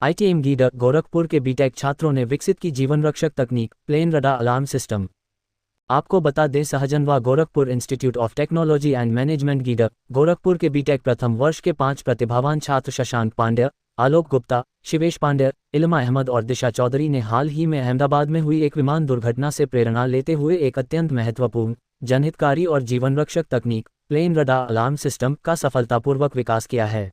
ITM गीडर Gorakhpur के BTech छात्रों ने विकसित की जीवन रक्षक तकनीक प्लेन रडार अलार्म सिस्टम। आपको बता दें, Sahjanwa Gorakhpur institute of technology and management गीडर गोरखपुर के बीटेक प्रथम वर्ष के 5 प्रतिभावान छात्र शशांक पांड्या, आलोक गुप्ता, शिवेश पांड्या, इल्मा अहमद और दिशा चौधरी ने हाल ही में अहमदाबाद में हुई एक विमान दुर्घटना से प्रेरणा लेते हुए एक अत्यंत महत्वपूर्ण, जनहितकारी और जीवन रक्षक तकनीक प्लेन रडार अलार्म सिस्टम का सफलतापूर्वक विकास किया है।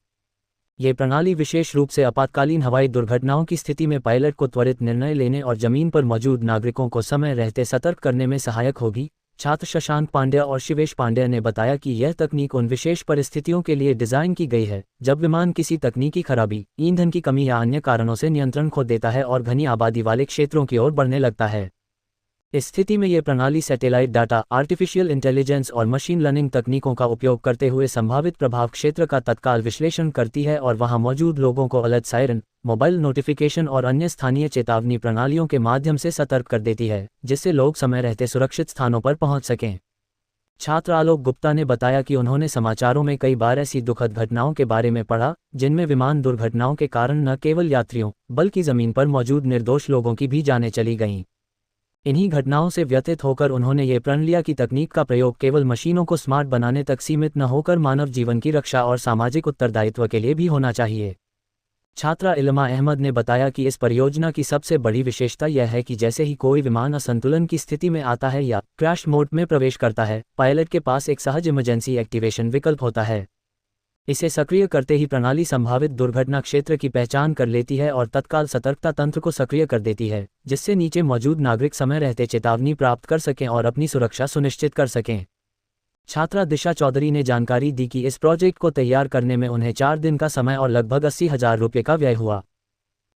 ये प्रणाली विशेष रूप से आपातकालीन हवाई दुर्घटनाओं की स्थिति में पायलट को त्वरित निर्णय लेने और जमीन पर मौजूद नागरिकों को समय रहते सतर्क करने में सहायक होगी। छात्र शशांक पांड्या और शिवेश पांड्या ने बताया कि यह तकनीक उन विशेष परिस्थितियों के लिए डिजाइन की गई है जब विमान किसी तकनीकी खराबी, ईंधन की कमी या अन्य कारणों से नियंत्रण खो देता है और घनी आबादी वाले क्षेत्रों की ओर बढ़ने लगता है। इस स्थिति में यह प्रणाली सैटेलाइट डाटा, आर्टिफिशियल इंटेलिजेंस और मशीन लर्निंग तकनीकों का उपयोग करते हुए संभावित प्रभाव क्षेत्र का तत्काल विश्लेषण करती है और वहां मौजूद लोगों को अलर्ट सायरन, मोबाइल नोटिफिकेशन और अन्य स्थानीय चेतावनी प्रणालियों के माध्यम से सतर्क कर देती है, जिससे लोग समय रहते सुरक्षित स्थानों पर पहुंच सकें। छात्र आलोक गुप्ता ने बताया कि उन्होंने समाचारों में कई बार ऐसी दुखद घटनाओं के बारे में पढ़ा जिनमें विमान दुर्घटनाओं के कारण न केवल यात्रियों बल्कि जमीन पर मौजूद निर्दोष लोगों की भी जानें चली गईं। इन्हीं घटनाओं से व्यथित होकर उन्होंने ये प्रण लिया कि तकनीक का प्रयोग केवल मशीनों को स्मार्ट बनाने तक सीमित न होकर मानव जीवन की रक्षा और सामाजिक उत्तरदायित्व के लिए भी होना चाहिए। छात्रा इल्मा अहमद ने बताया कि इस परियोजना की सबसे बड़ी विशेषता यह है कि जैसे ही कोई विमान असंतुलन की स्थिति में आता है या क्रैश मोड में प्रवेश करता है, पायलट के पास एक सहज इमरजेंसी एक्टिवेशन विकल्प होता है। इसे सक्रिय करते ही प्रणाली संभावित दुर्घटना क्षेत्र की पहचान कर लेती है और तत्काल सतर्कता तंत्र को सक्रिय कर देती है, जिससे नीचे मौजूद नागरिक समय रहते चेतावनी प्राप्त कर सकें और अपनी सुरक्षा सुनिश्चित कर सकें। छात्रा दिशा चौधरी ने जानकारी दी कि इस प्रोजेक्ट को तैयार करने में उन्हें 4 दिन का समय और लगभग 80,000 रुपये का व्यय हुआ।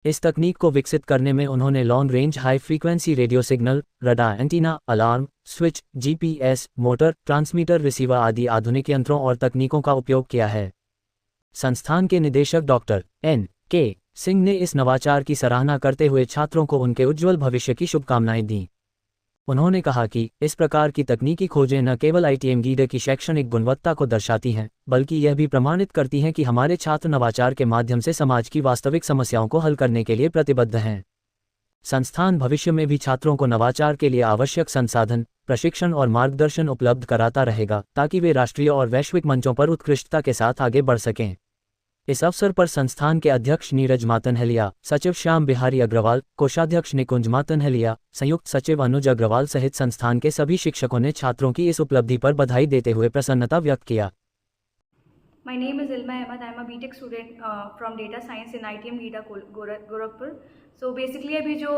इस तकनीक को विकसित करने में उन्होंने long range high frequency radio signal, radar antenna, alarm, switch, GPS, motor, transmitter, receiver आदि आधुनिक यंत्रों और तकनीकों का उपयोग किया है। संस्थान के निदेशक डॉक्टर N.K. सिंह ने इस नवाचार की सराहना करते हुए छात्रों को उनके उज्जवल भविष्य की शुभकामनाएं दी। उन्होंने कहा कि इस प्रकार की तकनीकी खोजें न केवल आईटीएम गीडर की शैक्षणिक गुणवत्ता को दर्शाती हैं, बल्कि यह भी प्रमाणित करती हैं कि हमारे छात्र नवाचार के माध्यम से समाज की वास्तविक समस्याओं को हल करने के लिए प्रतिबद्ध हैं। संस्थान भविष्य में भी छात्रों को नवाचार के लिए आवश्यक संसाधन, प्रशिक्षण और मार्गदर्शन उपलब्ध कराता रहेगा ताकि वे राष्ट्रीय और वैश्विक मंचों पर उत्कृष्टता के साथ आगे बढ़ सकें। इस अवसर पर संस्थान के अध्यक्ष नीरज मातनहलिया, सचिव श्याम बिहारी अग्रवाल, कोषाध्यक्ष निकुंज मातनहलिया, संयुक्त सचिव अनुज अग्रवाल सहित संस्थान के सभी शिक्षकों ने छात्रों की इस उपलब्धि पर बधाई देते हुए प्रसन्नता व्यक्त किया। My name is Ilma Ahmed. I am a BTech student from Data Science in ITM GIDA Gorakhpur. So basically अभी जो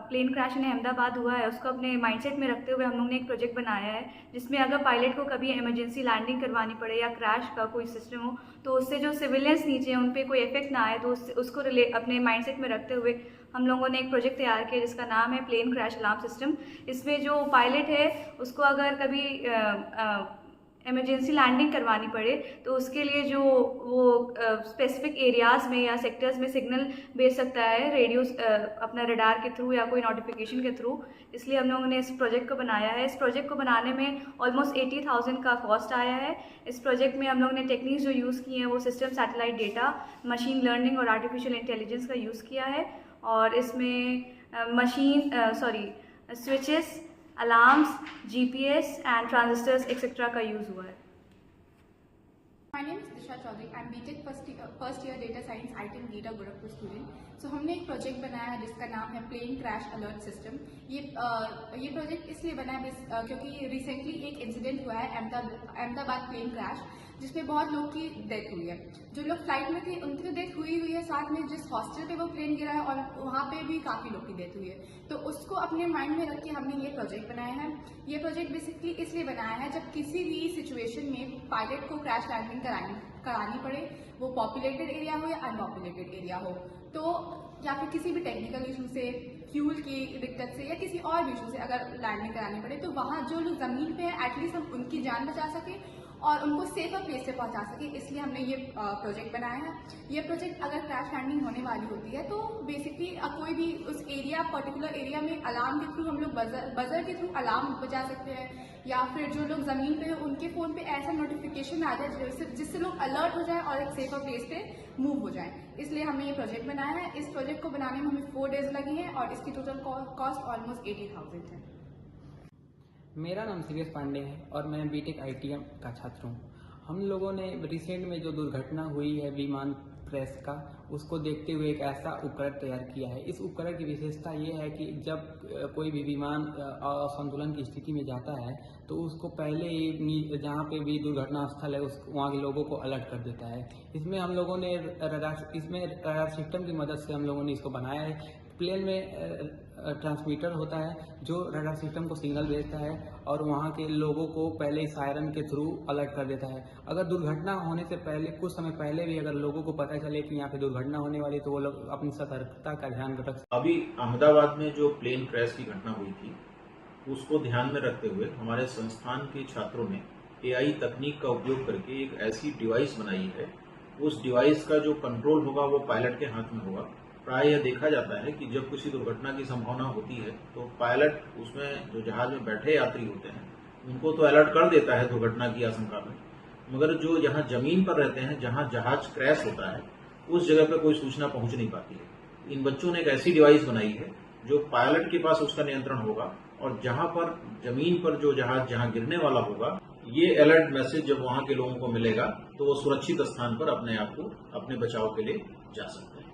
प्लेन क्रैश इन अहमदाबाद हुआ है उसको अपने माइंडसेट में रखते हुए हम लोग ने एक प्रोजेक्ट बनाया है जिसमें अगर पायलट को कभी इमरजेंसी लैंडिंग करवानी पड़े या क्रैश का कोई सिस्टम हो तो उससे जो सिविलियंस नीचे हैं उन पर कोई इफेक्ट ना आए, तो उसको अपने माइंडसेट में रखते हुए हम लोगों ने एक प्रोजेक्ट तैयार किया जिसका नाम है प्लेन क्रैश अलार्म सिस्टम। इसमें जो पायलट है उसको अगर कभी इमरजेंसी लैंडिंग करवानी पड़े तो उसके लिए जो वो स्पेसिफिक एरियाज़ में या सेक्टर्स में सिग्नल भेज सकता है रेडियो अपना रडार के थ्रू या कोई नोटिफिकेशन के थ्रू। इसलिए हम लोगों ने इस प्रोजेक्ट को बनाया है। इस प्रोजेक्ट को बनाने में ऑलमोस्ट 80,000 का कॉस्ट आया है। इस प्रोजेक्ट में हम लोगों ने टेक्निक्स जो यूज़ की हैं वो system, satellite data, machine learning और आर्टिफिशियल इंटेलिजेंस का यूज़ किया है और इसमें switches, alarms, GPS and transistors etcetera का यूज़ हुआ है। My name is Disha Chaudhary. I'm BTech first year Data Science ITM GIDA Gorakhpur student. So हमने एक प्रोजेक्ट बनाया है जिसका नाम है प्लेन क्रैश अलर्ट सिस्टम। ये प्रोजेक्ट इसलिए बना है क्योंकि रिसेंटली एक इंसिडेंट हुआ है अहमदाबाद प्लेन क्रैश, जिसमें बहुत लोग की डेथ हुई है। जो लोग फ्लाइट में थे उनकी तो डेथ हुई है, साथ में जिस हॉस्टल पे वो प्लेन गिरा है और वहाँ पे भी काफ़ी लोग की डेथ हुई है। तो उसको अपने माइंड में रख के हमने ये प्रोजेक्ट बनाया है। ये प्रोजेक्ट बेसिकली इसलिए बनाया है जब किसी भी सिचुएशन में पायलट को क्रैश लैंडिंग करानी पड़े, वो पॉपुलेटेड एरिया हो या अनपॉपुलेटेड एरिया हो, तो या फिर किसी भी टेक्निकल इशू से, फ्यूल की दिक्कत से या किसी और भी इशू से अगर लैंडिंग करानी पड़े तो वहाँ जो लोग ज़मीन पे है एटलीस्ट हम उनकी जान बचा सकें और उनको सेफर प्लेस पे पहुंचा सके, इसलिए हमने ये प्रोजेक्ट बनाया है। ये प्रोजेक्ट अगर क्रैश लैंडिंग होने वाली होती है तो बेसिकली कोई भी उस एरिया पर्टिकुलर एरिया में अलार्म के थ्रू हम लोग बजर के थ्रू अलार्म बजा सकते हैं, या फिर जो लोग ज़मीन पे हैं उनके फ़ोन पे ऐसा नोटिफिकेशन आ जाए जिससे लोग अलर्ट हो जाए और एक सेफर प्लेस पे मूव हो जाए। इसलिए हमने ये प्रोजेक्ट बनाया है। इस प्रोजेक्ट को बनाने में हमें 4 डेज लगे हैं और इसकी टोटल कॉस्ट ऑलमोस्ट 80,000 है। मेरा नाम सीरियस पांडे है और मैं बीटेक आईटीएम का छात्र हूँ। हम लोगों ने रिसेंट में जो दुर्घटना हुई है विमान क्रैश का, उसको देखते हुए एक ऐसा उपकरण तैयार किया है। इस उपकरण की विशेषता ये है कि जब कोई भी विमान असंतुलन की स्थिति में जाता है तो उसको पहले ही जहाँ पे भी दुर्घटना स्थल है वहाँ के लोगों को अलर्ट कर देता है। इसमें हम लोगों ने रडार सिस्टम की मदद से हम लोगों ने इसको बनाया है। प्लेन में ट्रांसमीटर होता है जो रडार सिस्टम को सिग्नल भेजता है और वहाँ के लोगों को पहले ही सायरन के थ्रू अलर्ट कर देता है। अगर दुर्घटना होने से पहले कुछ समय पहले भी अगर लोगों को पता चले कि यहाँ पे दुर्घटना होने वाली तो वो लोग अपनी सतर्कता का ध्यान रख सकते। अभी अहमदाबाद में जो प्लेन क्रैश की घटना हुई थी उसको ध्यान में रखते हुए हमारे संस्थान के छात्रों ने AI तकनीक का उपयोग करके एक ऐसी डिवाइस बनाई है। उस डिवाइस का जो कंट्रोल होगा वो पायलट के हाथ में होगा। प्राय यह देखा जाता है कि जब किसी दुर्घटना की संभावना होती है तो पायलट उसमें जो जहाज में बैठे यात्री होते हैं उनको तो अलर्ट कर देता है दुर्घटना की आशंका में, मगर जो जहां जमीन पर रहते हैं, जहां जहाज क्रैश होता है, उस जगह पर कोई सूचना पहुंच नहीं पाती है। इन बच्चों ने एक ऐसी डिवाइस बनाई है जो पायलट के पास उसका नियंत्रण होगा और जहां पर जमीन पर जो जहाज जहां गिरने वाला होगा, ये अलर्ट मैसेज जब वहां के लोगों को मिलेगा तो वो सुरक्षित स्थान पर अपने आप को अपने बचाव के लिए जा सकते हैं।